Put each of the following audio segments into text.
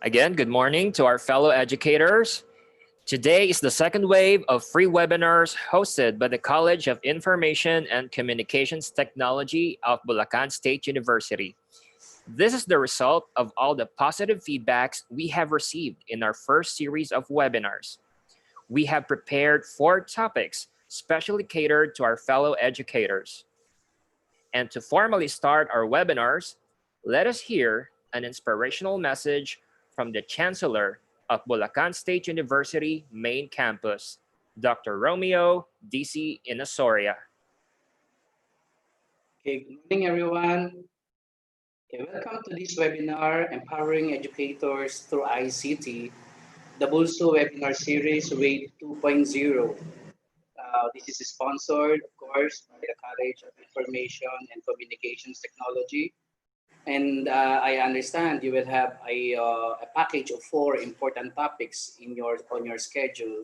Again, good morning to our fellow educators. Today is the second wave of free webinars hosted by the College of Information and Communications Technology of Bulacan State University. This is the result of all the positive feedbacks we have received in our first series of webinars. We have prepared 4 topics specially catered to our fellow educators. And to formally start our webinars, let us hear an inspirational message from the Chancellor of Bulacan State University Main Campus, Dr. Romeo D.C. Inasoria. Okay, good morning, everyone. Okay, welcome to this webinar, Empowering Educators Through ICT, the BulSU webinar series Wave 2.0. This is sponsored, of course, by the College of Information and Communications Technology. And I understand you will have a package of 4 important topics on your schedule,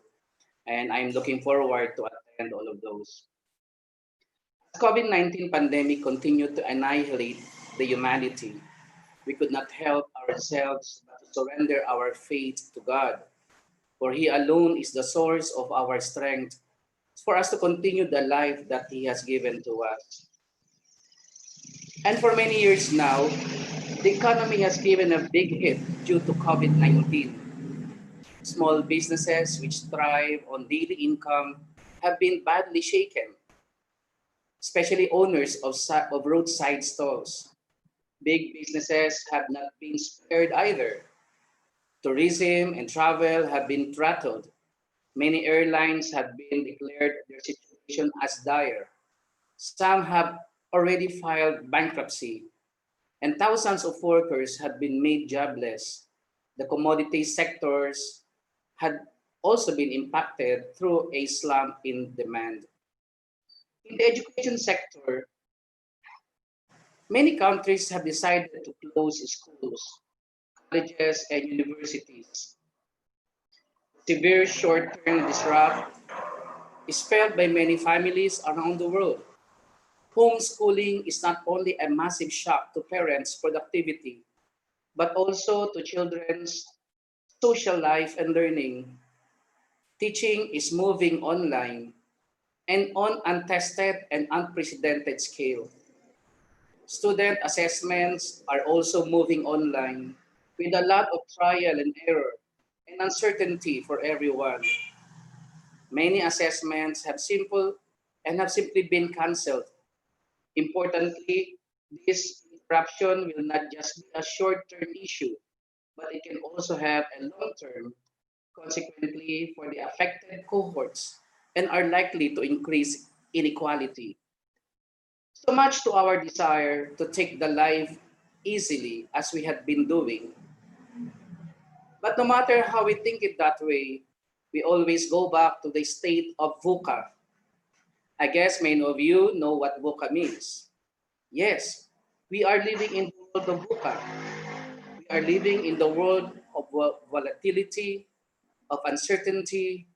and I'm looking forward to attend all of those. COVID-19 pandemic continued to annihilate the humanity. We could not help ourselves but to surrender our faith to God, for He alone is the source of our strength for us to continue the life that He has given to us. And for many years now, the economy has given a big hit due to COVID-19. Small businesses which thrive on daily income have been badly shaken, especially owners of roadside stalls. Big businesses have not been spared either. Tourism and travel have been throttled. Many airlines have been declared their situation as dire. Some have already filed bankruptcy, and thousands of workers have been made jobless. The commodity sectors had also been impacted through a slump in demand. In the education sector, many countries have decided to close schools, colleges, and universities. Severe short-term disruption is felt by many families around the world. Homeschooling is not only a massive shock to parents' productivity, but also to children's social life and learning. Teaching is moving online and on untested and unprecedented scale. Student assessments are also moving online with a lot of trial and error and uncertainty for everyone. Many assessments have simply been cancelled. Importantly, this disruption will not just be a short-term issue, but it can also have a long-term consequently for the affected cohorts and are likely to increase inequality. So much to our desire to take the life easily as we had been doing. But no matter how we think it that way, we always go back to the state of VUCA. I guess many of you know what VUCA means. Yes, we are living in the world of VUCA. We are living in the world of volatility, of uncertainty,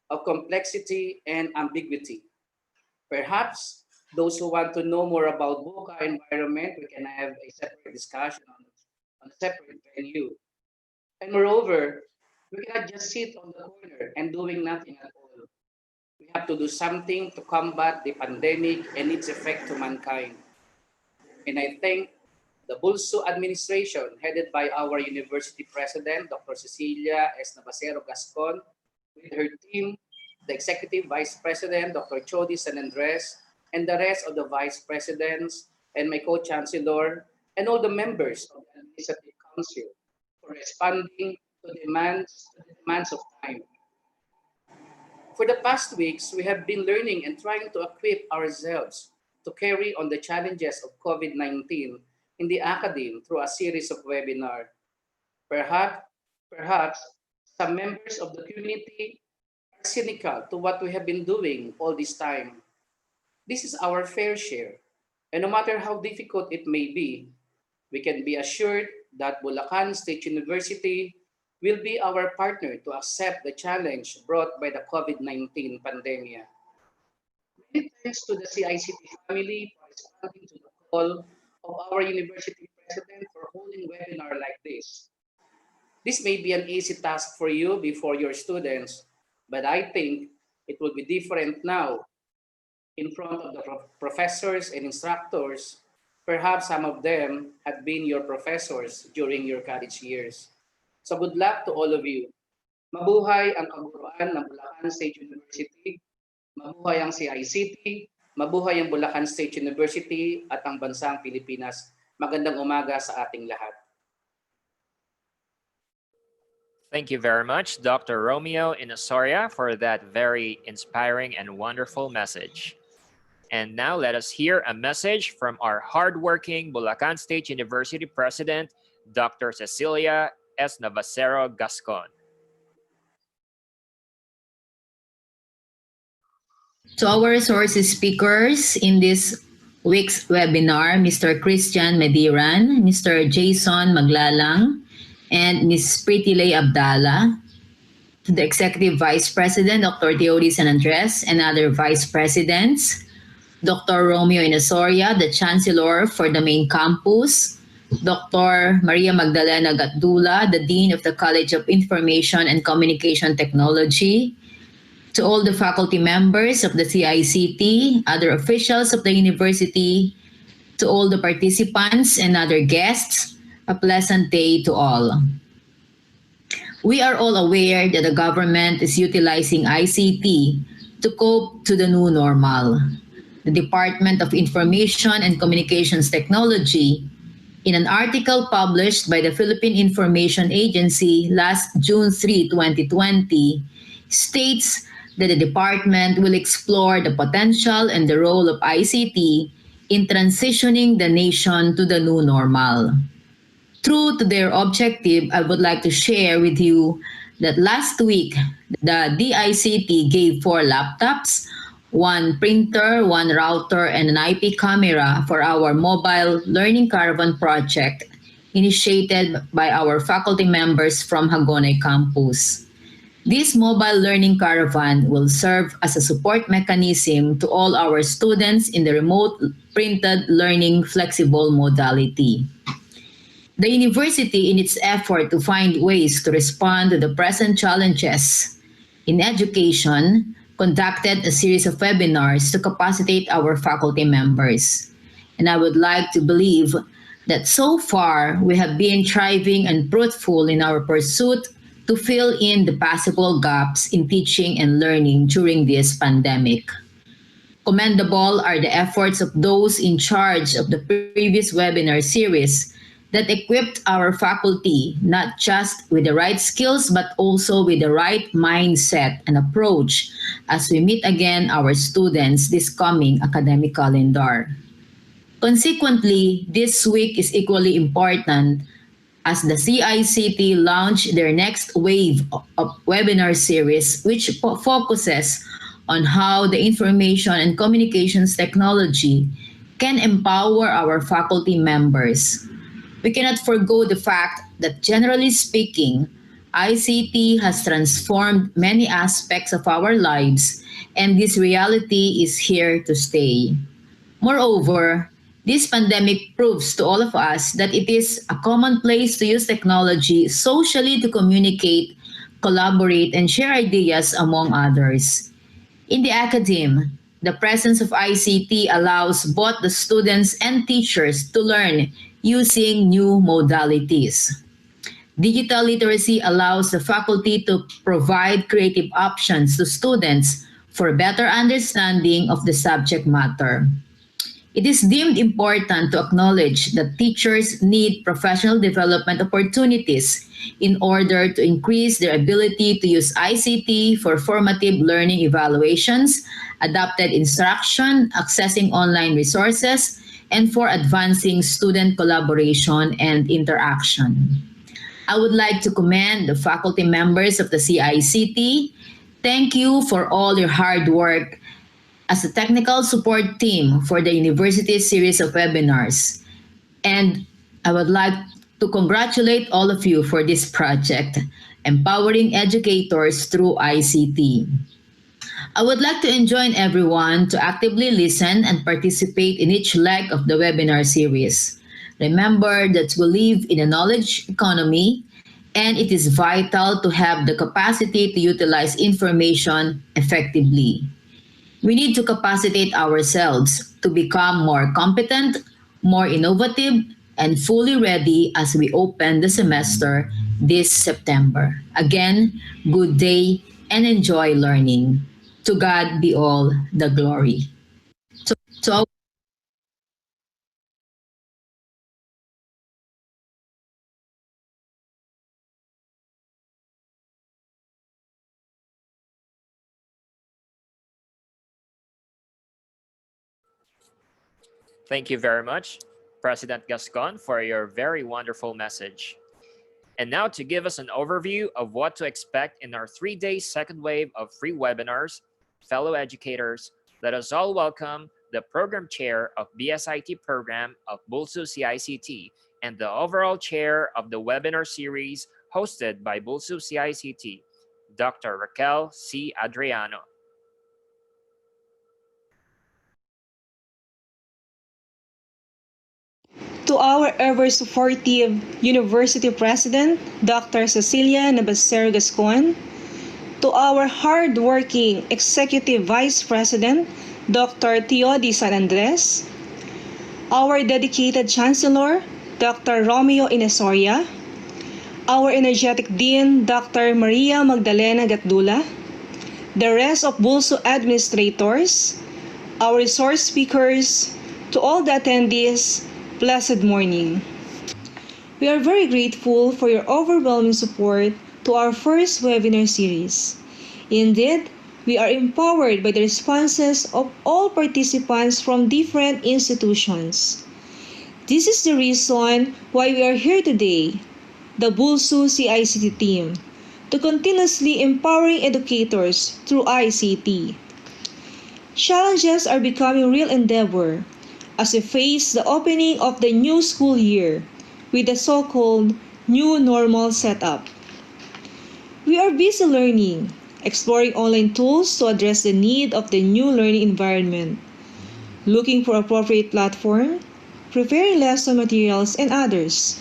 of complexity, and ambiguity. Perhaps those who want to know more about VUCA environment, we can have a separate discussion on a separate venue. And moreover, we cannot just sit on the corner and doing nothing at all. We have to do something to combat the pandemic and its effect to mankind. And I thank the BulSU administration, headed by our university president, Dr. Cecilia S. Navasero Gascon, with her team, the executive vice president, Dr. Chody San Andres, and the rest of the vice presidents, and my co-chancellor, and all the members of the administrative council for responding to the demands of time. For the past weeks, we have been learning and trying to equip ourselves to carry on the challenges of COVID-19 in the academe through a series of webinars. Perhaps, perhaps some members of the community are cynical to what we have been doing all this time. This is our fair share, and no matter how difficult it may be, we can be assured that Bulacan State University will be our partner to accept the challenge brought by the COVID-19 pandemic. Many thanks to the CICT family for responding to the call of our university president for holding webinar like this. This may be an easy task for you before your students, but I think it will be different now in front of the professors and instructors. Perhaps some of them had been your professors during your college years. So good luck to all of you. Mabuhay ang kaburuan ng Bulacan State University, mabuhay ang CICT, mabuhay ang Bulacan State University at ang bansang Pilipinas. Magandang umaga sa ating lahat. Thank you very much, Dr. Romeo Inosoria, for that very inspiring and wonderful message. And now let us hear a message from our hardworking Bulacan State University President, Dr. Cecilia S. Navacero Gascon. To our resources speakers in this week's webinar, Mr. Christian Mediran, Mr. Jason Maglalang, and Ms. Pritilay Abdala, to the Executive Vice President, Dr. Teody San Andres, and other Vice Presidents, Dr. Romeo Inosoria, the Chancellor for the main campus, Dr. Maria Magdalena Gatdula, the Dean of the College of Information and Communication Technology, to all the faculty members of the CICT, other officials of the university, to all the participants and other guests, a pleasant day to all. We are all aware that the government is utilizing ICT to cope to the new normal. The Department of Information and Communications Technology, in an article published by the Philippine Information Agency last June 3, 2020, states that the department will explore the potential and the role of ICT in transitioning the nation to the new normal. True to their objective, I would like to share with you that last week, the DICT gave 4 laptops, 1 printer, 1 router, and an IP camera for our mobile learning caravan project initiated by our faculty members from Hagonoy campus. This mobile learning caravan will serve as a support mechanism to all our students in the remote printed learning flexible modality. The university, in its effort to find ways to respond to the present challenges in education, conducted a series of webinars to capacitate our faculty members. And I would like to believe that so far we have been thriving and fruitful in our pursuit to fill in the possible gaps in teaching and learning during this pandemic. Commendable are the efforts of those in charge of the previous webinar series that equipped our faculty not just with the right skills but also with the right mindset and approach as we meet again our students this coming academic calendar. Consequently, this week is equally important as the CICT launched their next wave of webinar series, which focuses on how the information and communications technology can empower our faculty members. We cannot forgo the fact that, generally speaking, ICT has transformed many aspects of our lives, and this reality is here to stay. Moreover, this pandemic proves to all of us that it is a commonplace to use technology socially to communicate, collaborate, and share ideas among others. In the academe, the presence of ICT allows both the students and teachers to learn using new modalities. Digital literacy allows the faculty to provide creative options to students for better understanding of the subject matter. It is deemed important to acknowledge that teachers need professional development opportunities in order to increase their ability to use ICT for formative learning evaluations, adapted instruction, accessing online resources, and for advancing student collaboration and interaction. I would like to commend the faculty members of the CICT. Thank you for all your hard work as a technical support team for the university series of webinars. And I would like to congratulate all of you for this project, Empowering Educators Through ICT. I would like to enjoin everyone to actively listen and participate in each leg of the webinar series. Remember that we live in a knowledge economy and it is vital to have the capacity to utilize information effectively. We need to capacitate ourselves to become more competent, more innovative, and fully ready as we open the semester this September. Again, good day and enjoy learning. To God be all the glory. To our Thank you very much, President Gascon, for your very wonderful message. And now to give us an overview of what to expect in our 3-day second wave of free webinars, fellow educators, let us all welcome the Program Chair of BSIT Program of BulSU-CICT and the overall chair of the webinar series hosted by BulSU-CICT, Dr. Raquel C. Adriano. To our ever supportive University President, Dr. Cecilia Nabaser Gascon, to our hard-working Executive Vice President, Dr. Teodi San Andres, our dedicated Chancellor, Dr. Romeo Inesoria, our energetic Dean, Dr. Maria Magdalena Gatdula, the rest of BulSU administrators, our resource speakers, to all the attendees, blessed morning. We are very grateful for your overwhelming support to our first webinar series. Indeed, we are empowered by the responses of all participants from different institutions. This is the reason why we are here today, the BulSU-CICT team, to continuously empowering educators through ICT. Challenges are becoming real endeavor as we face the opening of the new school year with the so-called new normal setup. We are busy learning, exploring online tools to address the need of the new learning environment, looking for appropriate platform, preparing lesson materials, and others.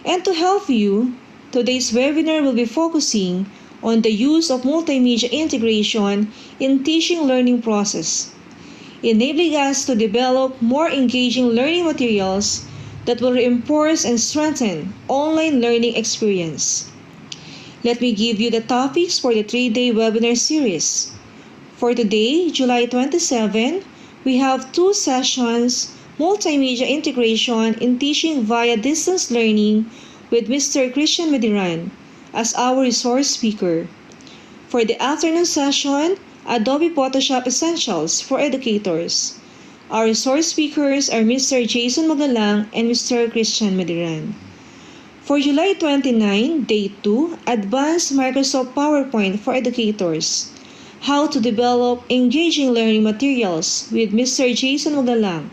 And to help you, today's webinar will be focusing on the use of multimedia integration in teaching learning process, enabling us to develop more engaging learning materials that will reinforce and strengthen online learning experience. Let me give you the topics for the 3-day webinar series. For today, July 27, we have 2 sessions, Multimedia Integration in Teaching via Distance Learning with Mr. Christian Mediran as our resource speaker. For the afternoon session, Adobe Photoshop Essentials for Educators. Our resource speakers are Mr. Jason Magalang and Mr. Christian Mediran. For July 29, Day 2, Advanced Microsoft PowerPoint for Educators. How to develop engaging learning materials with Mr. Jason Magalang.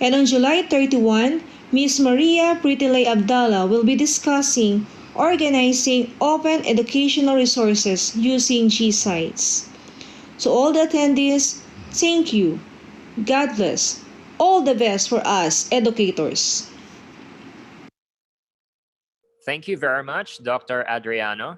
And on July 31, Ms. Maria Pritilay Abdallah will be discussing organizing open educational resources using G-Sites. To all the attendees, thank you. God bless. All the best for us educators. Thank you very much, Dr. Adriano.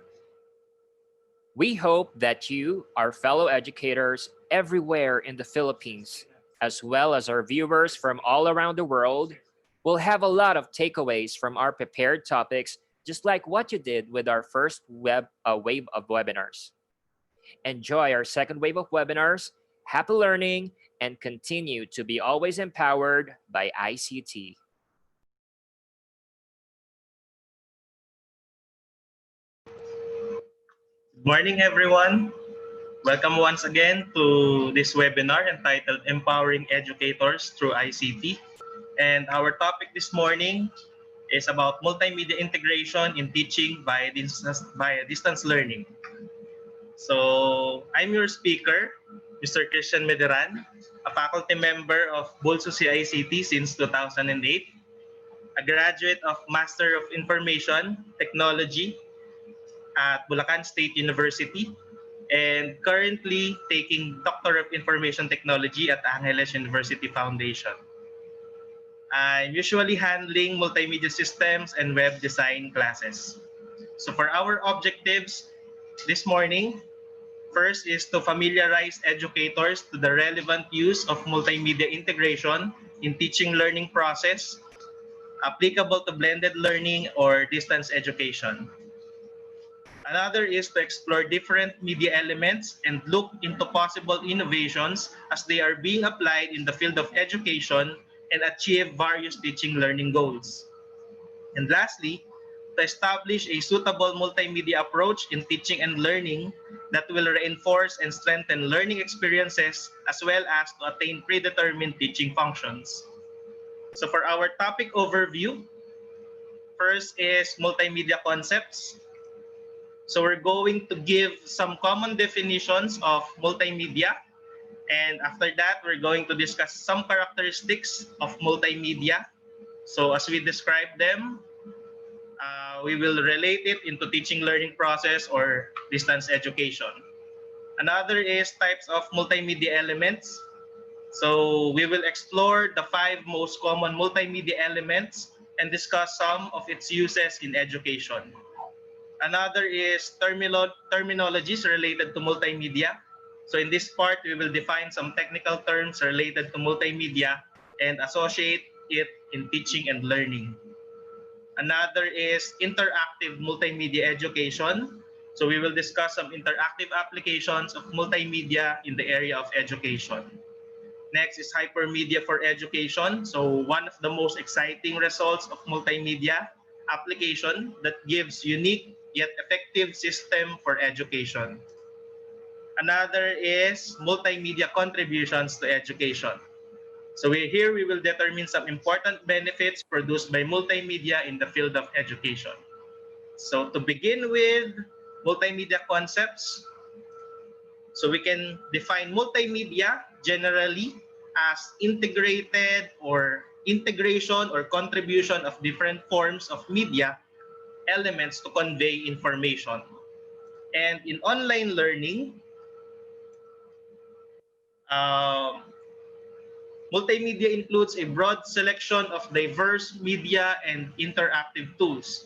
We hope that you, our fellow educators everywhere in the Philippines, as well as our viewers from all around the world, will have a lot of takeaways from our prepared topics, just like what you did with our first wave of webinars. Enjoy our second wave of webinars, happy learning, and continue to be always empowered by ICT. Good morning, everyone. Welcome once again to this webinar entitled Empowering Educators Through ICT. And our topic this morning is about multimedia integration in teaching via distance learning. So I'm your speaker, Mr. Christian Mediran, a faculty member of BulSU-CICT since 2008, a graduate of Master of Information Technology at Bulacan State University, and currently taking Doctor of Information Technology at Angeles University Foundation. I'm usually handling multimedia systems and web design classes. So for our objectives this morning, first is to familiarize educators to the relevant use of multimedia integration in teaching learning process applicable to blended learning or distance education. Another is to explore different media elements and look into possible innovations as they are being applied in the field of education and achieve various teaching learning goals. And lastly, to establish a suitable multimedia approach in teaching and learning that will reinforce and strengthen learning experiences as well as to attain predetermined teaching functions. So for our topic overview, first is multimedia concepts. So we're going to give some common definitions of multimedia, and after that, we're going to discuss some characteristics of multimedia. So as we describe them, we will relate it into teaching learning process or distance education. Another is types of multimedia elements. So we will explore the 5 most common multimedia elements and discuss some of its uses in education. Another is terminologies related to multimedia. So in this part, we will define some technical terms related to multimedia and associate it in teaching and learning. Another is interactive multimedia education. So we will discuss some interactive applications of multimedia in the area of education. Next is hypermedia for education. So one of the most exciting results of multimedia application that gives unique yet effective system for education. Another is multimedia contributions to education. So here we will determine some important benefits produced by multimedia in the field of education. So to begin with multimedia concepts, so we can define multimedia generally as integrated or integration or contribution of different forms of media elements to convey information. And in online learning, um, multimedia includes a broad selection of diverse media and interactive tools.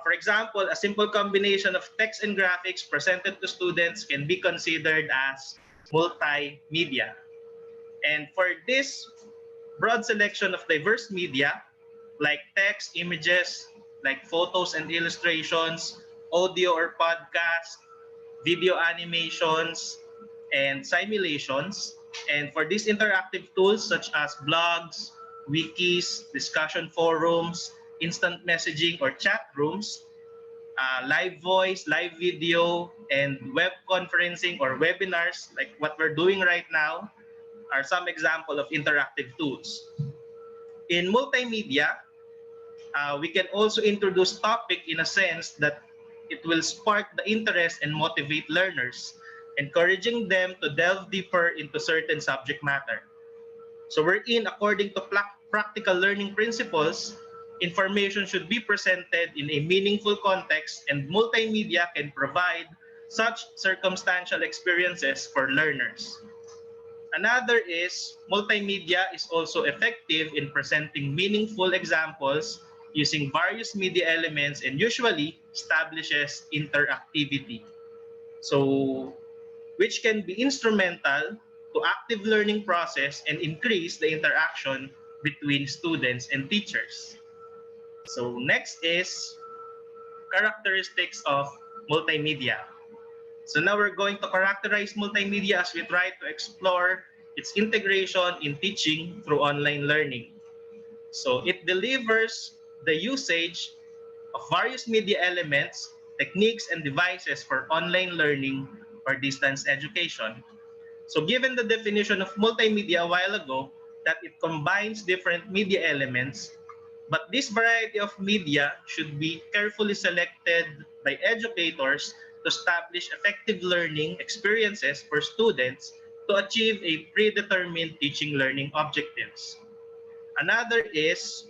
For example, a simple combination of text and graphics presented to students can be considered as multimedia. And for this broad selection of diverse media, like text, images, like photos and illustrations, audio or podcast, video animations, and simulations. And for these interactive tools such as blogs, wikis, discussion forums, instant messaging or chat rooms, live voice, live video, and web conferencing or webinars like what we're doing right now are some example of interactive tools. In multimedia, we can also introduce topic in a sense that it will spark the interest and motivate learners, encouraging them to delve deeper into certain subject matter. So wherein, according to practical learning principles, information should be presented in a meaningful context, and multimedia can provide such circumstantial experiences for learners. Another is multimedia is also effective in presenting meaningful examples using various media elements and usually establishes interactivity. So, which can be instrumental to active learning process and increase the interaction between students and teachers. So next is characteristics of multimedia. So now we're going to characterize multimedia as we try to explore its integration in teaching through online learning. So it delivers the usage of various media elements, techniques, and devices for online learning or distance education. So given the definition of multimedia a while ago, that it combines different media elements, but this variety of media should be carefully selected by educators to establish effective learning experiences for students to achieve a predetermined teaching learning objectives. Another is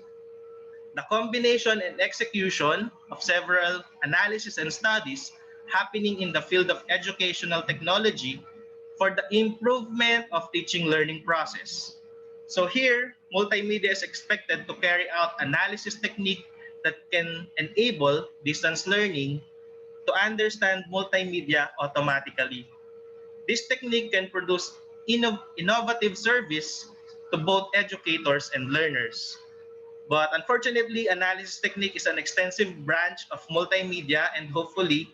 the combination and execution of several analysis and studies happening in the field of educational technology for the improvement of teaching learning process. So here, multimedia is expected to carry out analysis technique that can enable distance learning to understand multimedia automatically. This technique can produce innovative service to both educators and learners. But unfortunately, analysis technique is an extensive branch of multimedia, and hopefully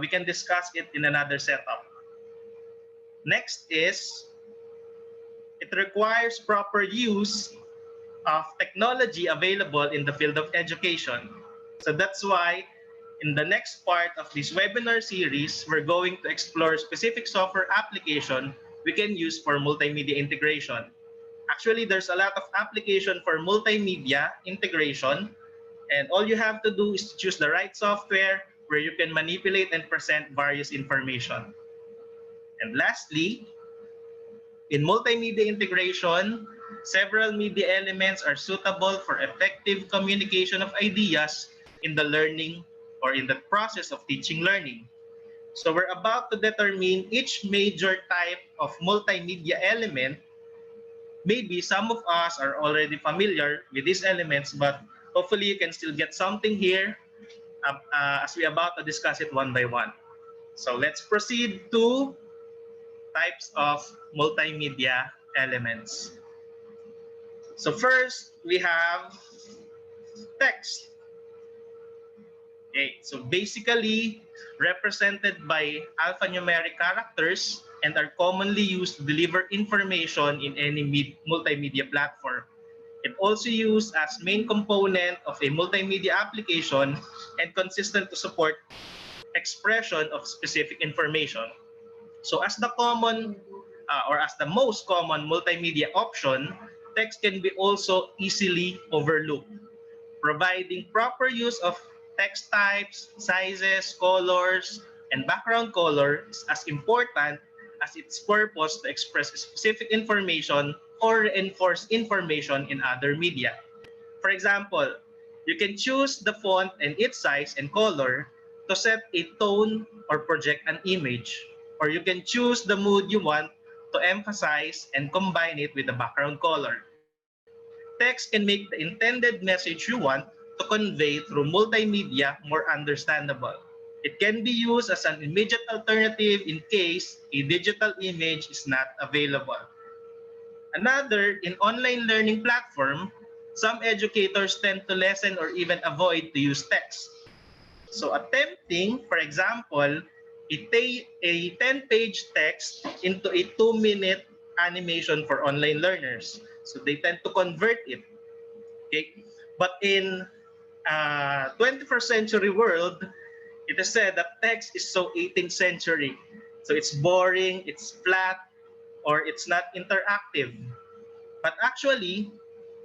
we can discuss it in another setup. Next is it requires proper use of technology available in the field of education. So that's why in the next part of this webinar series, we're going to explore specific software application we can use for multimedia integration. Actually, there's a lot of application for multimedia integration, and all you have to do is to choose the right software where you can manipulate and present various information. And lastly, in multimedia integration, several media elements are suitable for effective communication of ideas in the learning or in the process of teaching learning. So we're about to determine each major type of multimedia element. Maybe some of us are already familiar with these elements, but hopefully you can still get something here as we're about to discuss it one by one. So let's proceed to types of multimedia elements. So first, we have text. Okay, so basically represented by alphanumeric characters and are commonly used to deliver information in any multimedia platform. It also used as main component of a multimedia application and consistent to support expression of specific information. So as the common or as the most common multimedia option, text can be also easily overlooked. Providing proper use of text types, sizes, colors, and background color is as important as its purpose to express specific information or reinforce information in other media. For example, you can choose the font and its size and color to set a tone or project an image. Or you can choose the mood you want to emphasize and combine it with the background color. Text can make the intended message you want to convey through multimedia more understandable. It can be used as an immediate alternative in case a digital image is not available. Another, in online learning platform, some educators tend to lessen or even avoid to use text. So attempting, for example, a 10-page text into a 2-minute animation for online learners. So they tend to convert it. Okay? But in 21st century world, it is said that text is so 18th century. So it's boring, it's flat, or it's not interactive. But actually,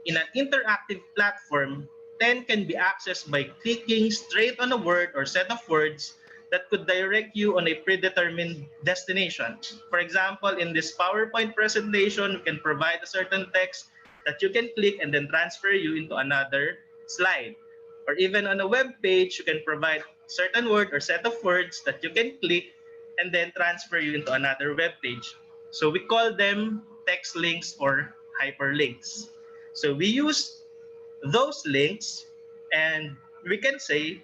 in an interactive platform, 10 can be accessed by clicking straight on a word or set of words that could direct you on a predetermined destination. For example, in this PowerPoint presentation, we can provide a certain text that you can click and then transfer you into another slide. Or even on a web page, you can provide a certain word or set of words that you can click and then transfer you into another web page. So we call them text links or hyperlinks. So we use those links, and we can say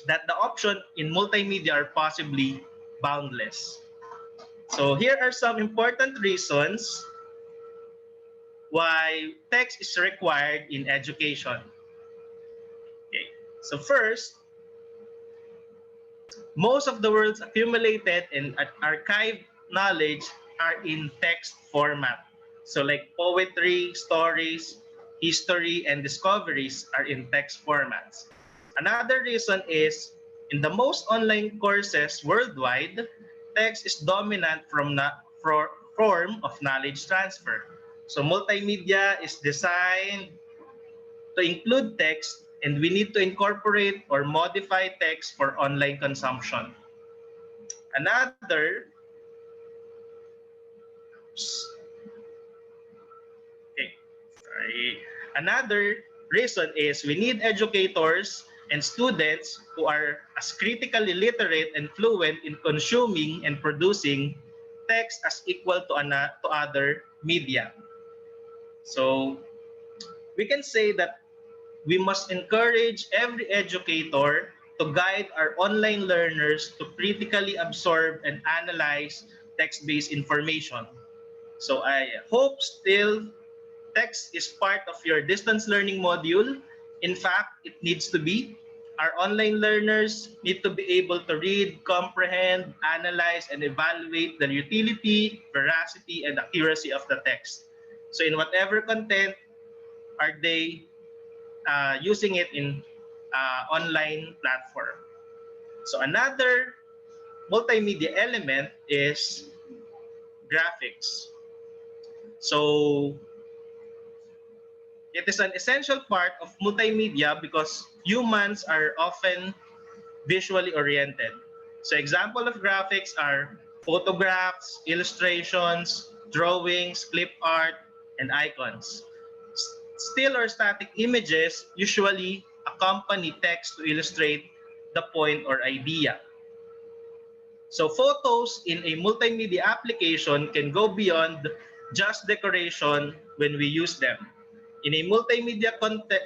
that the option in multimedia are possibly boundless. So here are some important reasons why text is required in education. Okay. So first, most of the world's accumulated and archived knowledge are in text format. So like poetry, stories, history, and discoveries are in text formats. Another reason is in the most online courses worldwide, text is dominant form of knowledge transfer. So multimedia is designed to include text, and we need to incorporate or modify text for online consumption. Another okay, sorry. Another reason is we need educators and students who are as critically literate and fluent in consuming and producing text as equal to other media. So we can say that we must encourage every educator to guide our online learners to critically absorb and analyze text-based information. So I hope still text is part of your distance learning module. In fact, it needs to be. Our online learners need to be able to read, comprehend, analyze, and evaluate the utility, veracity, and accuracy of the text. So in whatever content are they using it in online platform. So another multimedia element is graphics. So it is an essential part of multimedia because humans are often visually oriented. So example of graphics are photographs, illustrations, drawings, clip art, and icons. Still or static images usually accompany text to illustrate the point or idea. So photos in a multimedia application can go beyond just decoration when we use them. In a multimedia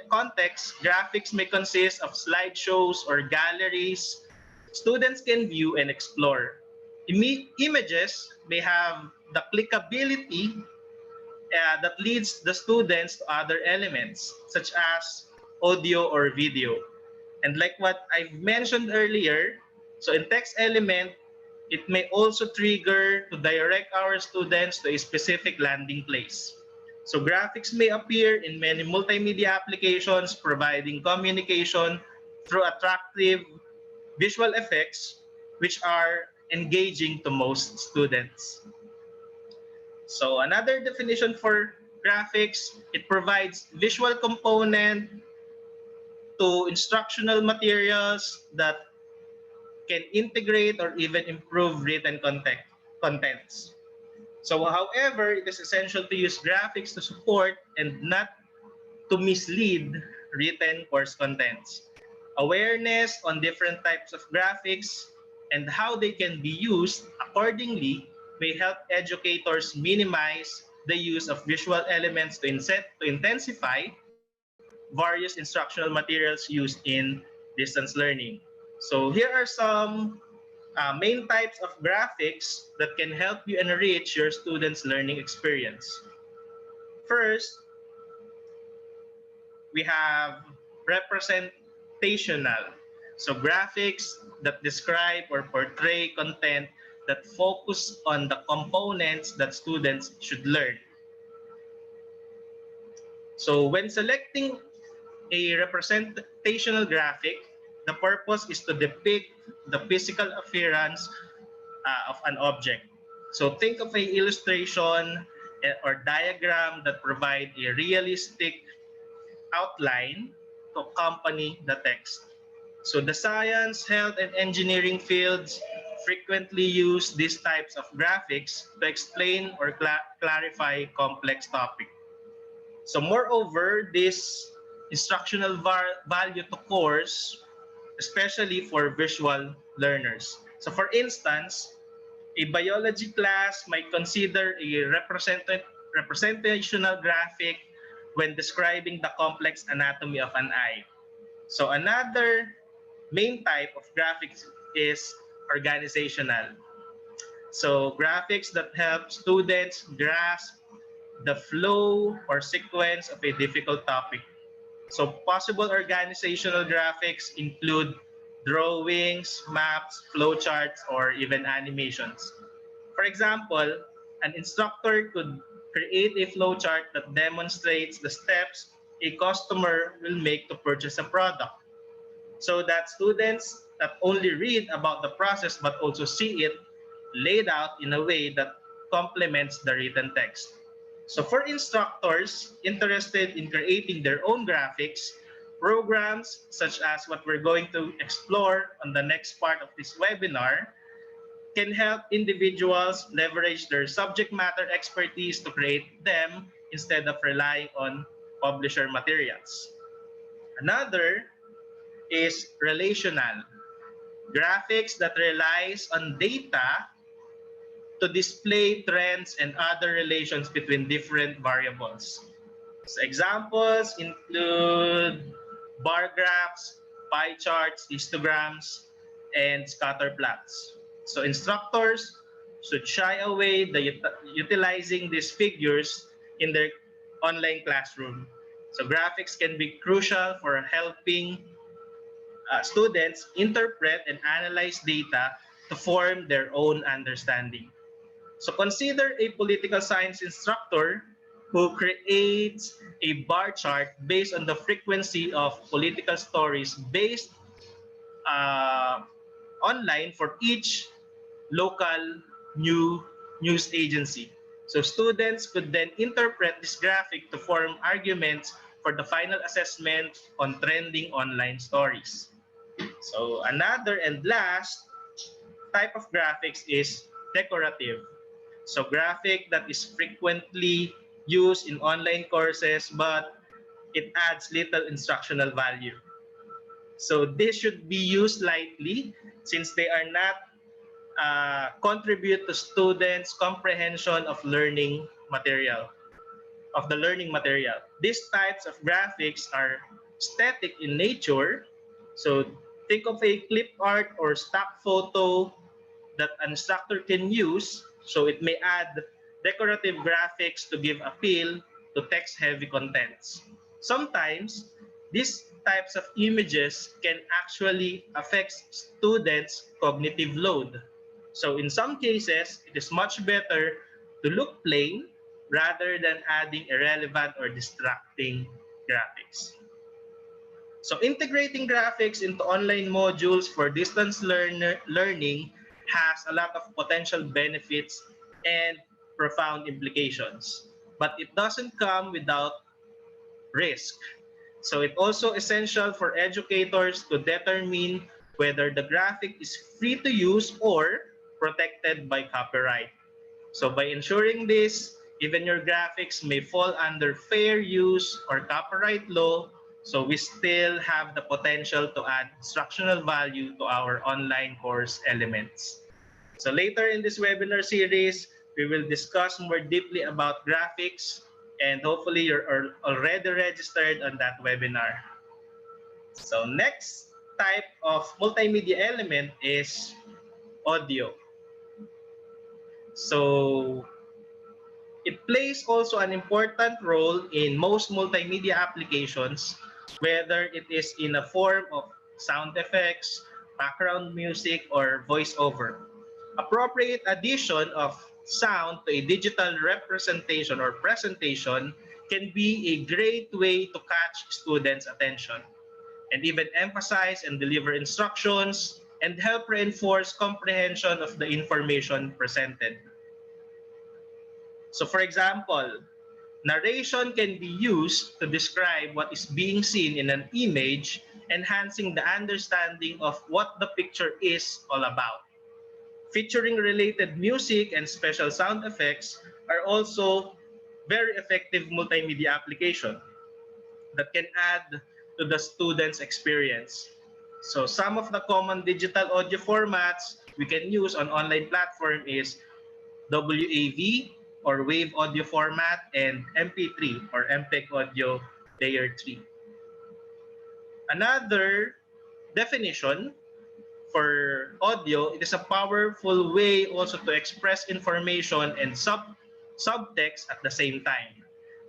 context, graphics may consist of slideshows or galleries students can view and explore. Images may have the clickability that leads the students to other elements, such as audio or video. And like what I've mentioned earlier, so in text element, it may also trigger to direct our students to a specific landing place. So graphics may appear in many multimedia applications, providing communication through attractive visual effects, which are engaging to most students. So another definition for graphics, it provides visual component to instructional materials that can integrate or even improve written contents. So however, it is essential to use graphics to support and not to mislead written course contents. Awareness on different types of graphics and how they can be used accordingly may help educators minimize the use of visual elements to intensify various instructional materials used in distance learning. So here are some main types of graphics that can help you enrich your students' learning experience. First, we have representational. So graphics that describe or portray content that focus on the components that students should learn. So when selecting a representational graphic, the purpose is to depict the physical appearance of an object. So think of an illustration or diagram that provide a realistic outline to accompany the text. So the science, health, and engineering fields frequently use these types of graphics to explain or clarify complex topics. So moreover, this instructional value to course, especially for visual learners. So for instance, a biology class might consider a representational graphic when describing the complex anatomy of an eye. So another main type of graphics is organizational. So graphics that help students grasp the flow or sequence of a difficult topic. So possible organizational graphics include drawings, maps, flowcharts, or even animations. For example, an instructor could create a flowchart that demonstrates the steps a customer will make to purchase a product, so that students not only read about the process but also see it laid out in a way that complements the written text. So for instructors interested in creating their own graphics, programs such as what we're going to explore on the next part of this webinar can help individuals leverage their subject matter expertise to create them instead of relying on publisher materials. Another is relational. Graphics that relies on data to display trends and other relations between different variables. So examples include bar graphs, pie charts, histograms, and scatter plots. So instructors should shy away the utilizing these figures in their online classroom. So graphics can be crucial for helping students interpret and analyze data to form their own understanding. So consider a political science instructor who creates a bar chart based on the frequency of political stories based uh, online for each local news agency. So students could then interpret this graphic to form arguments for the final assessment on trending online stories. So another and last type of graphics is decorative. So graphic that is frequently used in online courses, but it adds little instructional value. So this should be used lightly since they are not contribute to students' comprehension of learning material. These types of graphics are static in nature. So think of a clip art or stock photo that an instructor can use. So it may add decorative graphics to give appeal to text-heavy contents. Sometimes these types of images can actually affect students' cognitive load. So in some cases, it is much better to look plain rather than adding irrelevant or distracting graphics. So integrating graphics into online modules for learning has a lot of potential benefits and profound implications. But it doesn't come without risk. So it's also essential for educators to determine whether the graphic is free to use or protected by copyright. So by ensuring this, even your graphics may fall under fair use or copyright law, so we still have the potential to add instructional value to our online course elements. So later in this webinar series, we will discuss more deeply about graphics, and hopefully you're already registered on that webinar. So next type of multimedia element is audio. So it plays also an important role in most multimedia applications, whether it is in a form of sound effects, background music, or voiceover. Appropriate addition of sound to a digital representation or presentation can be a great way to catch students' attention and even emphasize and deliver instructions and help reinforce comprehension of the information presented. So for example, narration can be used to describe what is being seen in an image, enhancing the understanding of what the picture is all about. Featuring related music and special sound effects are also very effective multimedia application that can add to the student's experience. So some of the common digital audio formats we can use on online platform is WAV or wave audio format and MP3 or MPEG audio layer 3. Another definition for audio, it is a powerful way also to express information and subtext at the same time.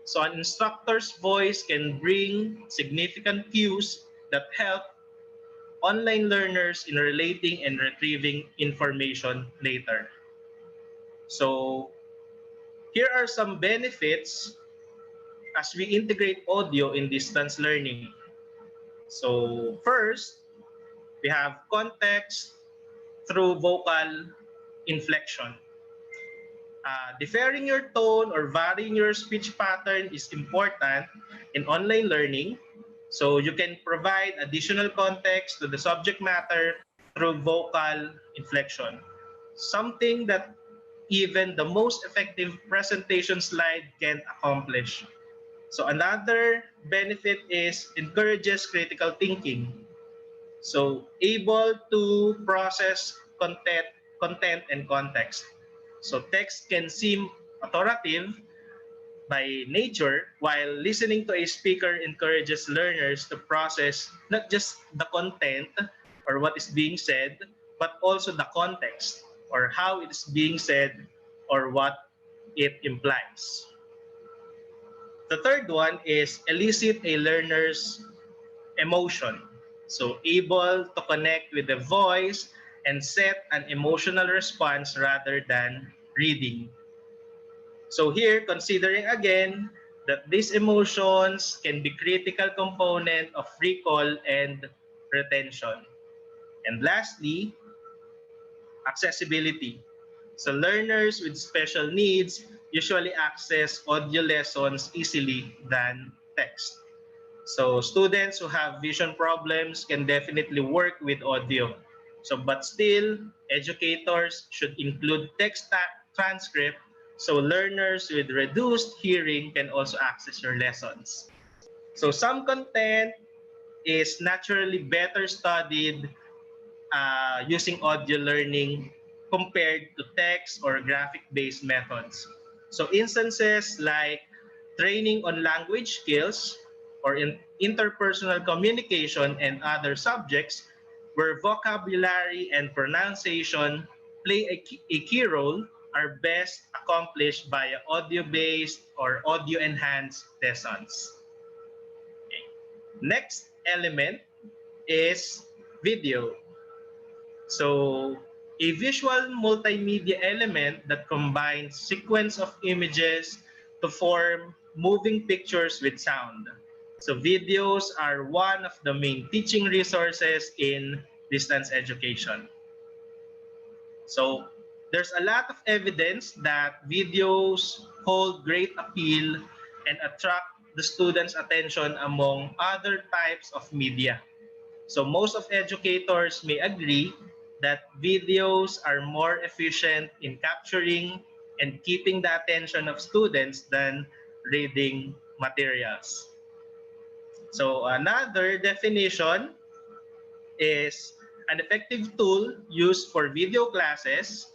So an instructor's voice can bring significant cues that help online learners in relating and retrieving information later. So here are some benefits as we integrate audio in distance learning. So first, we have context through vocal inflection. Deferring your tone or varying your speech pattern is important in online learning. So you can provide additional context to the subject matter through vocal inflection. Something that even the most effective presentation slide can accomplish. So another benefit is encourages critical thinking. So able to process content and context. So text can seem authoritative, by nature, while listening to a speaker encourages learners to process not just the content or what is being said, but also the context or how it is being said or what it implies. The third one is elicit a learner's emotion. So able to connect with the voice and set an emotional response rather than reading. So here, considering again that these emotions can be critical component of recall and retention. And lastly, accessibility. So learners with special needs usually access audio lessons easily than text. So students who have vision problems can definitely work with audio. So, but still, educators should include text transcript so learners with reduced hearing can also access your lessons. So some content is naturally better studied using audio learning compared to text or graphic-based methods. So instances like training on language skills or in interpersonal communication and other subjects where vocabulary and pronunciation play a key role are best accomplished via audio-based or audio-enhanced lessons. Okay. Next element is video. So a visual multimedia element that combines sequence of images to form moving pictures with sound. So videos are one of the main teaching resources in distance education. So there's a lot of evidence that videos hold great appeal and attract the students' attention among other types of media. So most of educators may agree that videos are more efficient in capturing and keeping the attention of students than reading materials. So another definition is an effective tool used for video classes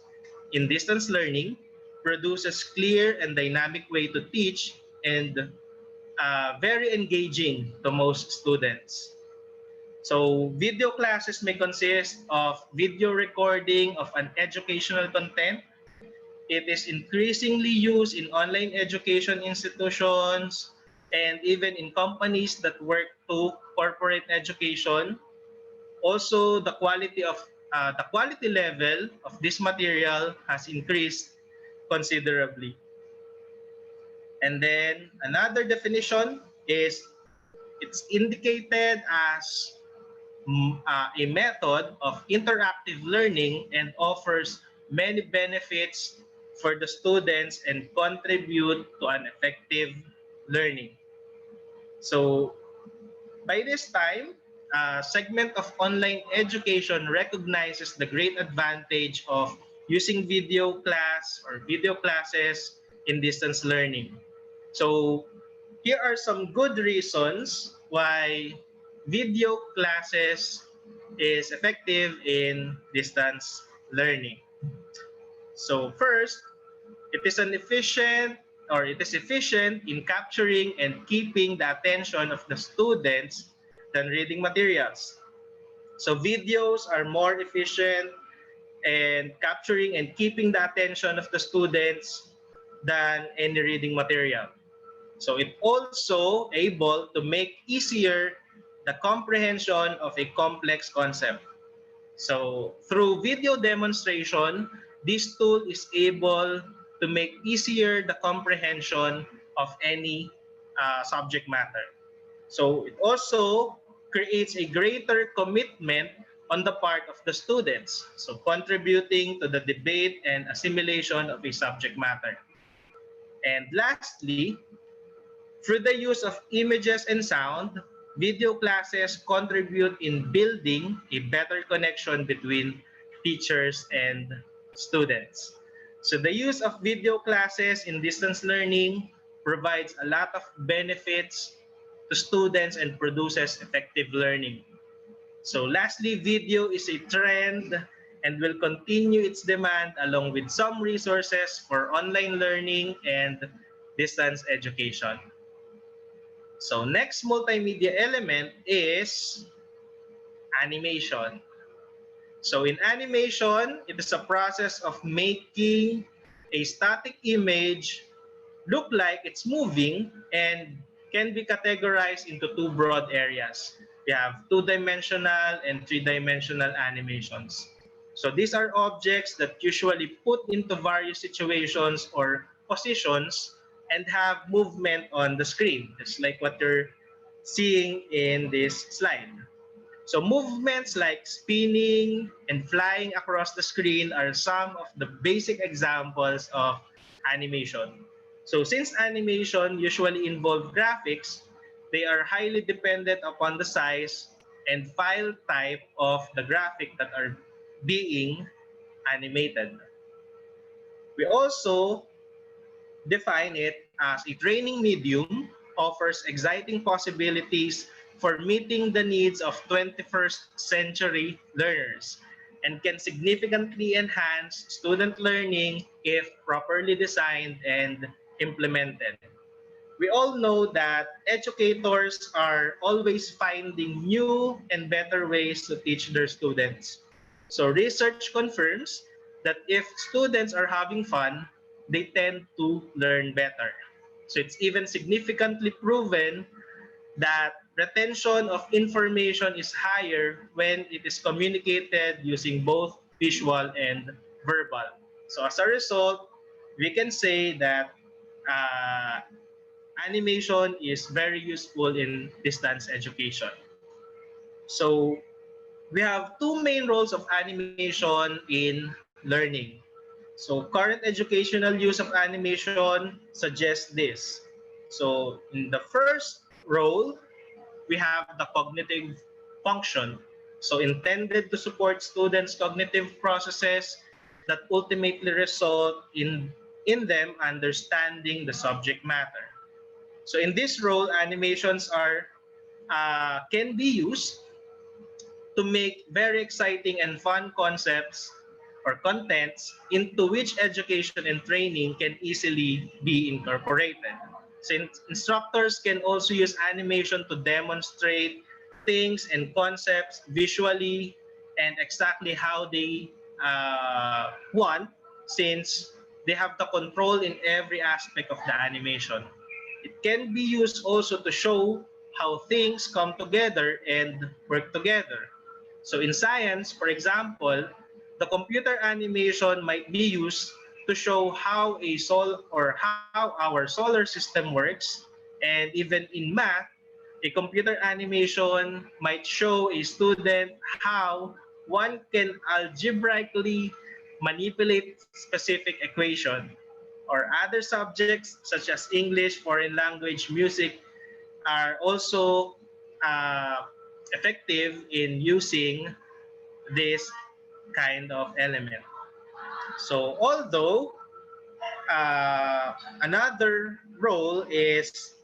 in distance learning produces clear and dynamic way to teach and very engaging to most students. So video classes may consist of video recording of an educational content. It is increasingly used in online education institutions and even in companies that work to corporate education. Also, the quality level of this material has increased considerably. And then another definition is it's indicated as a method of interactive learning and offers many benefits for the students and contribute to an effective learning. So by this time, a segment of online education recognizes the great advantage of using video class or video classes in distance learning. So here are some good reasons why video classes is effective in distance learning. So first, it is efficient in capturing and keeping the attention of the students than reading materials. So videos are more efficient in capturing and keeping the attention of the students than any reading material. So it also able to make easier the comprehension of a complex concept. So through video demonstration, this tool is able to make easier the comprehension of any subject matter. So it also creates a greater commitment on the part of the students, so contributing to the debate and assimilation of a subject matter. And lastly, through the use of images and sound, video classes contribute in building a better connection between teachers and students. So the use of video classes in distance learning provides a lot of benefits to students and produces effective learning. So lastly, video is a trend and will continue its demand along with some resources for online learning and distance education. So next multimedia element is animation. So in animation, it is a process of making a static image look like it's moving and can be categorized into two broad areas. We have two-dimensional and three-dimensional animations. So these are objects that usually put into various situations or positions and have movement on the screen, just like what you're seeing in this slide. So movements like spinning and flying across the screen are some of the basic examples of animation. So since animation usually involve graphics, they are highly dependent upon the size and file type of the graphic that are being animated. We also define it as a training medium offers exciting possibilities for meeting the needs of 21st century learners and can significantly enhance student learning if properly designed and implemented. We all know that educators are always finding new and better ways to teach their students. So research confirms that if students are having fun, they tend to learn better. So it's even significantly proven that retention of information is higher when it is communicated using both visual and verbal. So as a result, we can say that uh, animation is very useful in distance education. So we have two main roles of animation in learning. So current educational use of animation suggests this. So in the first role, we have the cognitive function. So intended to support students' cognitive processes that ultimately result in them understanding the subject matter. So in this role, animations are can be used to make very exciting and fun concepts or contents into which education and training can easily be incorporated. So instructors can also use animation to demonstrate things and concepts visually and exactly how they want, since they have the control in every aspect of the animation. It can be used also to show how things come together and work together. So in science, for example, the computer animation might be used to show how how our solar system works, and even in math, a computer animation might show a student how one can algebraically manipulate specific equation. Or other subjects such as English, foreign language, music are also uh, effective in using this kind of element. So although another role is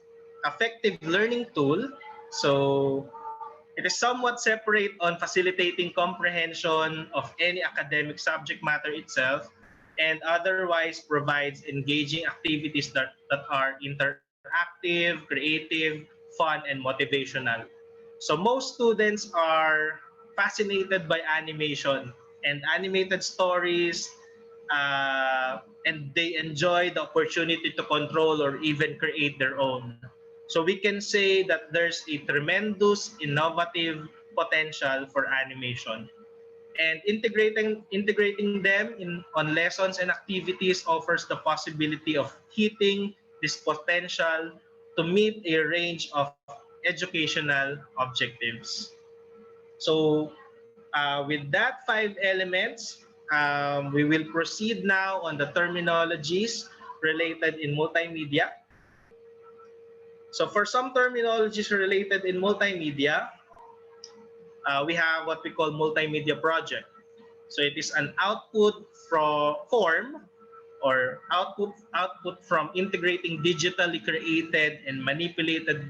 effective learning tool, so it is somewhat separate on facilitating comprehension of any academic subject matter itself, and otherwise provides engaging activities that are interactive, creative, fun, and motivational. So most students are fascinated by animation and animated stories, and they enjoy the opportunity to control or even create their own. So we can say that there's a tremendous innovative potential for animation. And integrating them in on lessons and activities offers the possibility of hitting this potential to meet a range of educational objectives. So with that five elements, we will proceed now on the terminologies related in multimedia. So for some terminologies related in multimedia, we have what we call multimedia project. So it is an output form or output from integrating digitally created and manipulated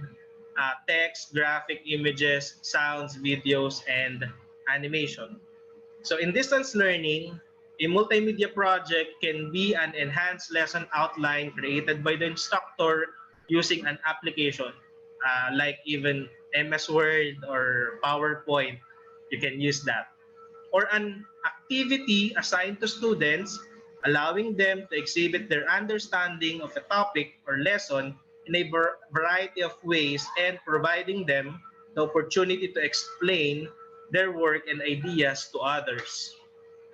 text, graphic images, sounds, videos, and animation. So in distance learning, A multimedia project can be an enhanced lesson outline created by the instructor using an application, like even MS Word or PowerPoint. You can use that. Or an activity assigned to students, allowing them to exhibit their understanding of a topic or lesson in a variety of ways and providing them the opportunity to explain their work and ideas to others.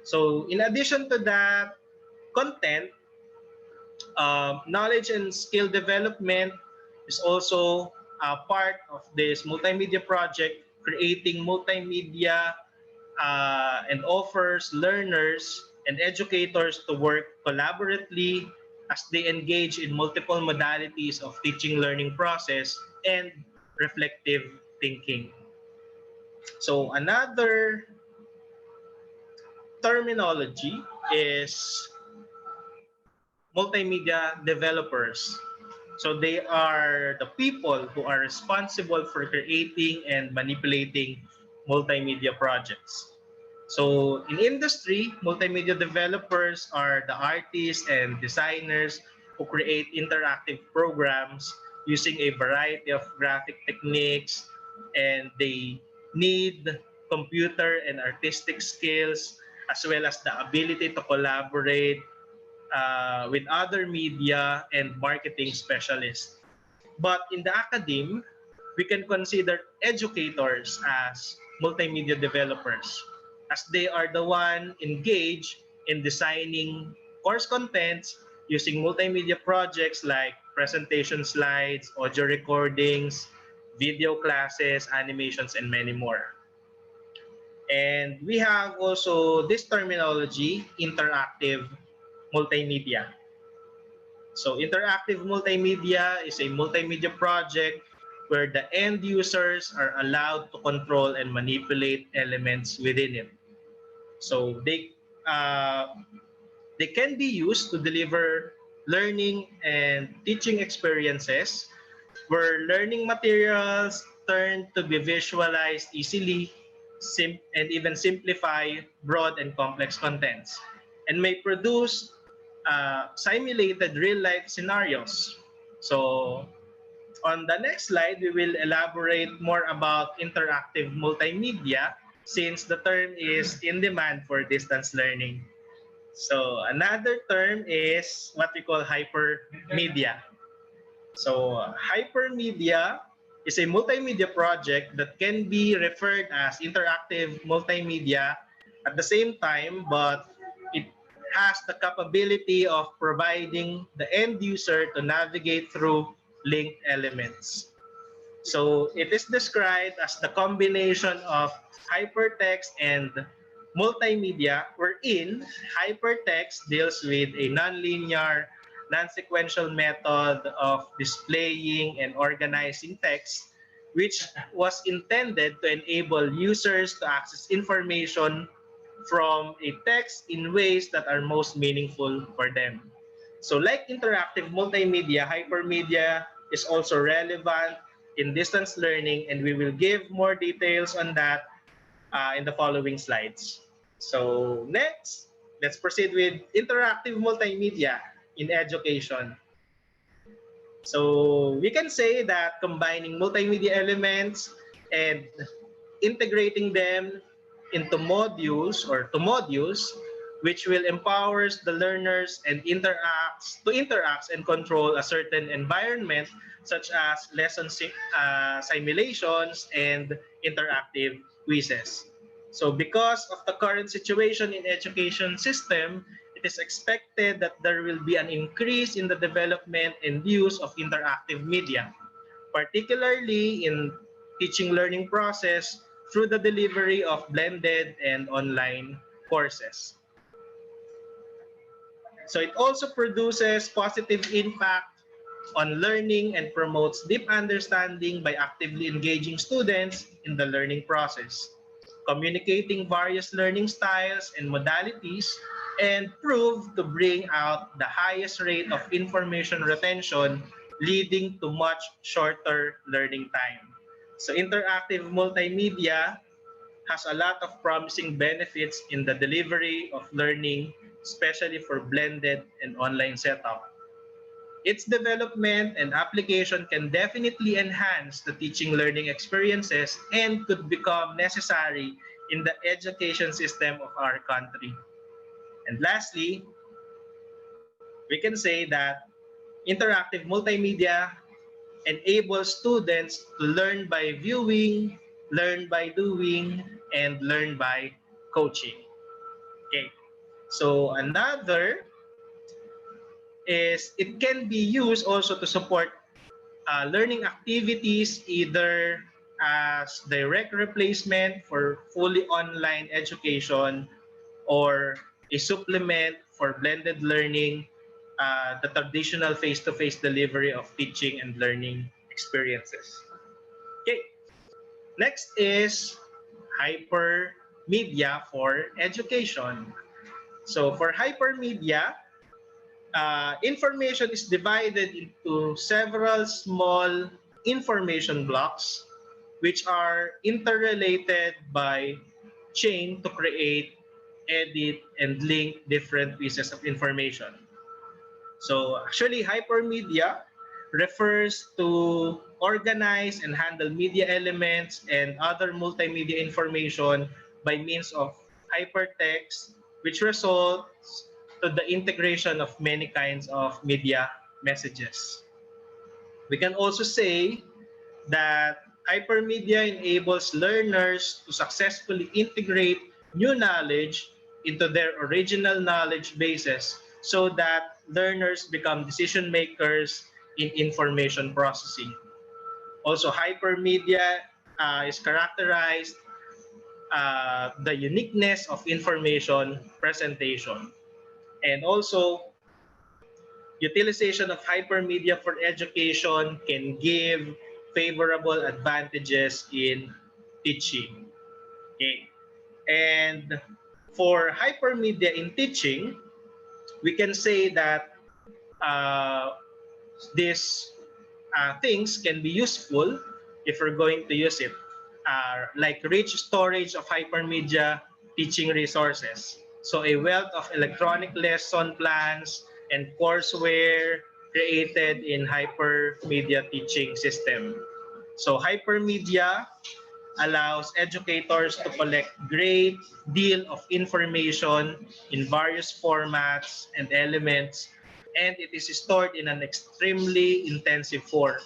So, in addition to that content, knowledge and skill development is also a part of this multimedia project, creating multimedia and offers learners and educators to work collaboratively as they engage in multiple modalities of teaching learning process and reflective thinking. So another terminology is multimedia developers. So they are the people who are responsible for creating and manipulating multimedia projects. So in industry, multimedia developers are the artists and designers who create interactive programs using a variety of graphic techniques, and they need computer and artistic skills as well as the ability to collaborate with other media and marketing specialists. But in the academe, we can consider educators as multimedia developers, as they are the one engaged in designing course contents using multimedia projects like presentation slides, audio recordings, video classes, animations, and many more. And we have also this terminology, interactive multimedia. So interactive multimedia is a multimedia project where the end users are allowed to control and manipulate elements within it. So they can be used to deliver learning and teaching experiences where learning materials turn to be visualized easily and even simplify broad and complex contents and may produce simulated real-life scenarios. So on the next slide, we will elaborate more about interactive multimedia since the term is in demand for distance learning. So another term is what we call hypermedia. So HyperMedia is a multimedia project that can be referred as interactive multimedia at the same time, but it has the capability of providing the end user to navigate through linked elements. So it is described as the combination of hypertext and multimedia, wherein hypertext deals with a nonlinear, non-sequential method of displaying and organizing text, which was intended to enable users to access information from a text in ways that are most meaningful for them. So like interactive multimedia, hypermedia is also relevant in distance learning, and we will give more details on that in the following slides. So next, let's proceed with interactive multimedia in education. So we can say that combining multimedia elements and integrating them into modules or to modules which will empowers the learners and interact and control a certain environment such as simulations and interactive quizzes. So because of the current situation in education system, it is expected that there will be an increase in the development and use of interactive media, particularly in teaching learning process through the delivery of blended and online courses. So it also produces positive impact on learning and promotes deep understanding by actively engaging students in the learning process, communicating various learning styles and modalities, and prove to bring out the highest rate of information retention, leading to much shorter learning time. So interactive multimedia has a lot of promising benefits in the delivery of learning, especially for blended and online setup. Its development and application can definitely enhance the teaching learning experiences and could become necessary in the education system of our country. And lastly, we can say that interactive multimedia enables students to learn by viewing, learn by doing, and learn by coaching. Okay. So another is it can be used also to support learning activities either as direct replacement for fully online education or a supplement for blended learning, the traditional face-to-face delivery of teaching and learning experiences. Okay, next is hypermedia for education. So for hypermedia, information is divided into several small information blocks which are interrelated by chain to create, edit, and link different pieces of information. So actually, hypermedia refers to organize and handle media elements and other multimedia information by means of hypertext, which results to the integration of many kinds of media messages. We can also say that hypermedia enables learners to successfully integrate new knowledge into their original knowledge bases so that learners become decision makers in information processing. Also, hypermedia is characterized the uniqueness of information presentation. And also, utilization of hypermedia for education can give favorable advantages in teaching. Okay. And for hypermedia in teaching, we can say that uh, these things can be useful if we're going to use it, like rich storage of hypermedia teaching resources. So a wealth of electronic lesson plans and courseware created in hypermedia teaching system. So hypermedia allows educators to collect great deal of information in various formats and elements, and it is stored in an extremely intensive form.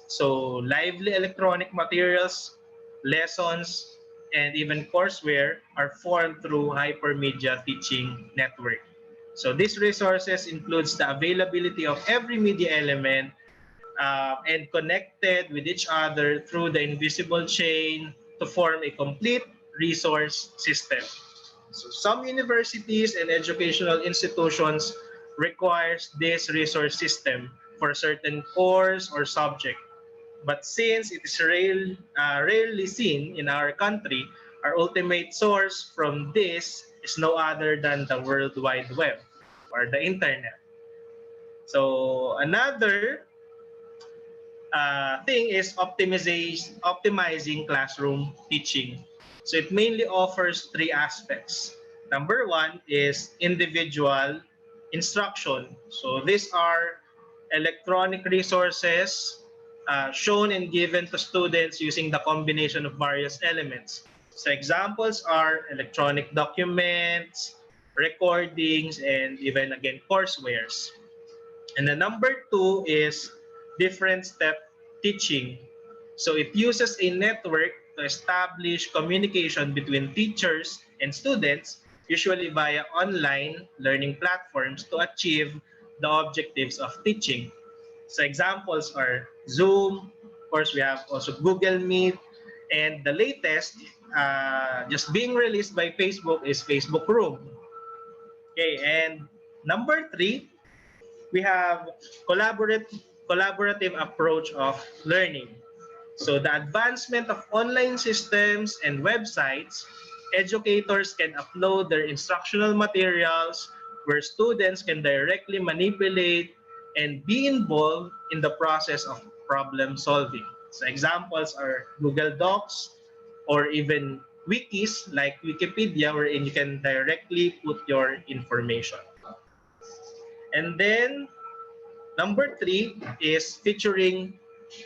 So lively electronic materials, lessons, and even courseware are formed through hypermedia teaching network. So these resources includes the availability of every media element and connected with each other through the invisible chain to form a complete resource system. So some universities and educational institutions requires this resource system for a certain course or subject. But since it is rarely seen in our country, our ultimate source from this is no other than the World Wide Web or the internet. So another thing is optimizing classroom teaching. So it mainly offers three aspects. Number one is individual instruction. So these are electronic resources shown and given to students using the combination of various elements. So examples are electronic documents, recordings, and even again coursewares. And the number two is different step teaching. So it uses a network to establish communication between teachers and students, usually via online learning platforms to achieve the objectives of teaching. So examples are Zoom, of course we have also Google Meet, and the latest just being released by Facebook is Facebook Room. Okay, and number three, we have collaborative approach of learning. So the advancement of online systems and websites, educators can upload their instructional materials where students can directly manipulate and be involved in the process of problem solving. So examples are Google Docs or even wikis like Wikipedia, wherein you can directly put your information. And then number three is featuring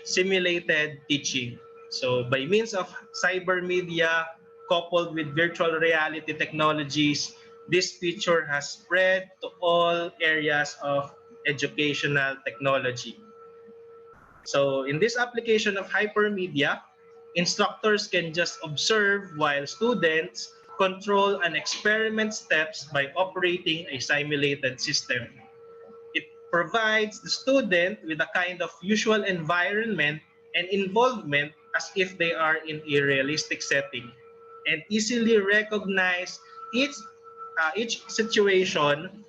simulated teaching. So by means of cyber media coupled with virtual reality technologies, this feature has spread to all areas of educational technology. So in this application of hypermedia, instructors can just observe while students control and experiment steps by operating a simulated system. It provides the student with a kind of visual environment and involvement as if they are in a realistic setting and easily recognize each, each situation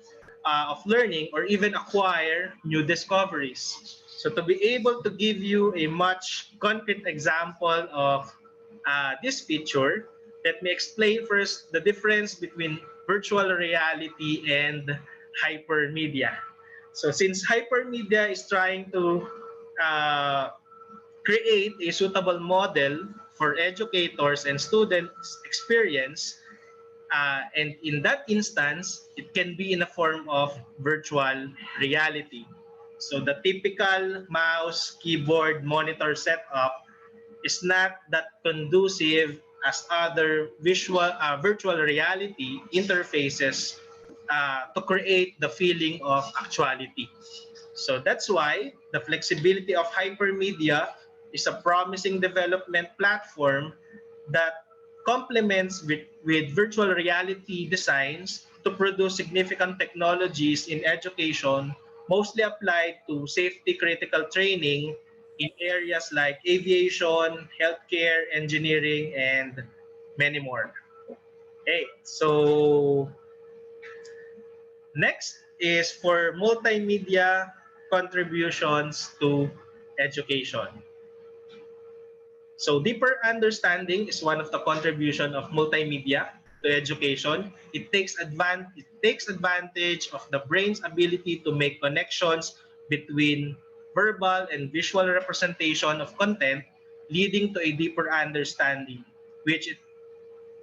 of learning or even acquire new discoveries. So to be able to give you a much concrete example of this feature, let me explain first the difference between virtual reality and hypermedia. So since hypermedia is trying to uh, create a suitable model for educators and students experience, and in that instance, it can be in a form of virtual reality. So the typical mouse, keyboard, monitor setup is not that conducive as other virtual reality interfaces to create the feeling of actuality. So that's why the flexibility of hypermedia is a promising development platform that complements with virtual reality designs to produce significant technologies in education, mostly applied to safety critical training in areas like aviation, healthcare, engineering, and many more. Okay, so next is for multimedia contributions to education. So deeper understanding is one of the contribution of multimedia to education. It takes advantage of the brain's ability to make connections between verbal and visual representation of content, leading to a deeper understanding, which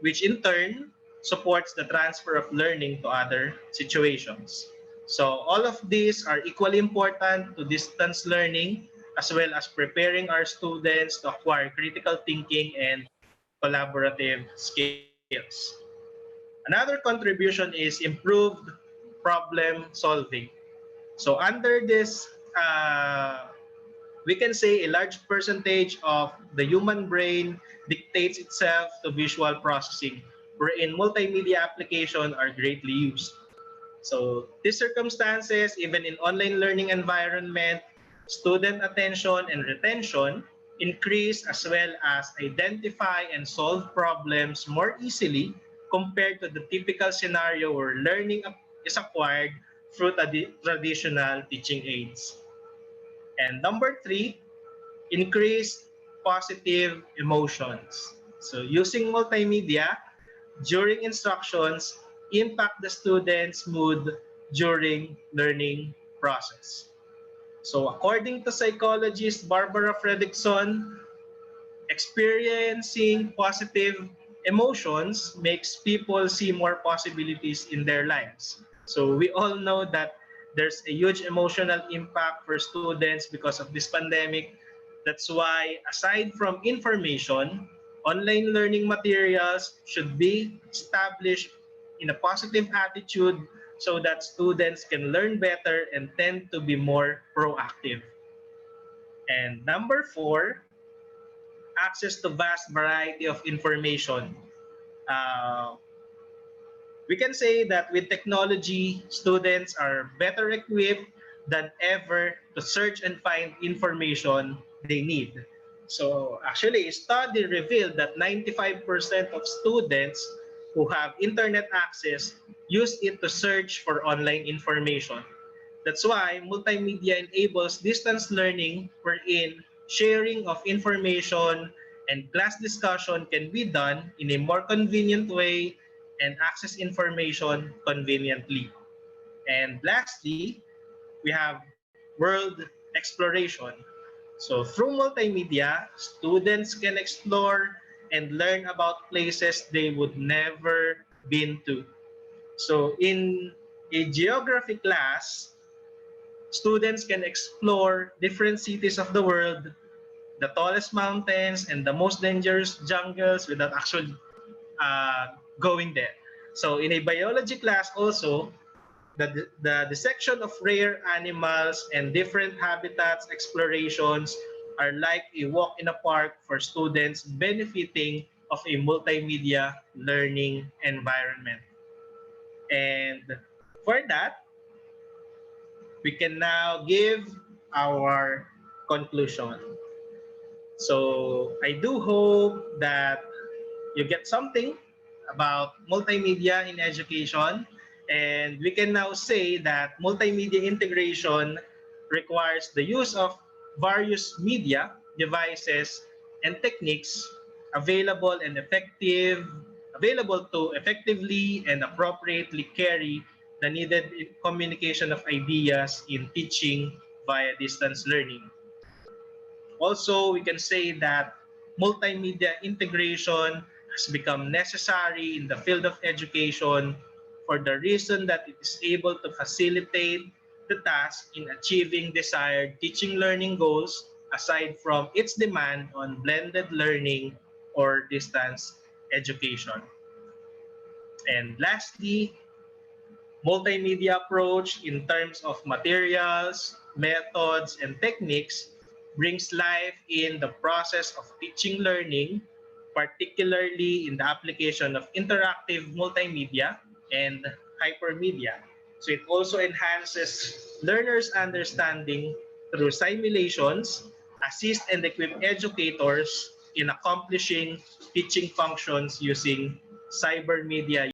which in turn supports the transfer of learning to other situations. So all of these are equally important to distance learning as well as preparing our students to acquire critical thinking and collaborative skills. Another contribution is improved problem solving. So under this, we can say a large percentage of the human brain dictates itself to visual processing, wherein multimedia applications are greatly used. So these circumstances, even in online learning environment, student attention and retention increase as well as identify and solve problems more easily compared to the typical scenario where learning is acquired through traditional teaching aids. And number three, increase positive emotions. So using multimedia during instructions impact the student's mood during learning process. So according to psychologist Barbara Fredrickson, experiencing positive emotions makes people see more possibilities in their lives. So we all know that there's a huge emotional impact for students because of this pandemic. That's why aside from information, online learning materials should be established in a positive attitude so that students can learn better and tend to be more proactive. And number four, access to vast variety of information. Uh, we can say that with technology, students are better equipped than ever to search and find information they need. So actually, a study revealed that 95% of students who have internet access use it to search for online information. That's why multimedia enables distance learning wherein sharing of information and class discussion can be done in a more convenient way and access information conveniently. And lastly, we have world exploration. So through multimedia, students can explore and learn about places they would never been to. So in a geography class, students can explore different cities of the world, the tallest mountains, and the most dangerous jungles without actually going there. So in a biology class also, the dissection of rare animals and different habitats explorations are like a walk in a park for students benefiting of a multimedia learning environment. And for that, we can now give our conclusion. So I do hope that you get something about multimedia in education. And we can now say that multimedia integration requires the use of various media, devices, and techniques available to effectively and appropriately carry the needed communication of ideas in teaching via distance learning. Also, we can say that multimedia integration has become necessary in the field of education for the reason that it is able to facilitate the task in achieving desired teaching learning goals aside from its demand on blended learning or distance education. And lastly, multimedia approach in terms of materials, methods, and techniques brings life in the process of teaching learning, particularly in the application of interactive multimedia and hypermedia. So it also enhances learners' understanding through simulations, assist and equip educators in accomplishing teaching functions using cybermedia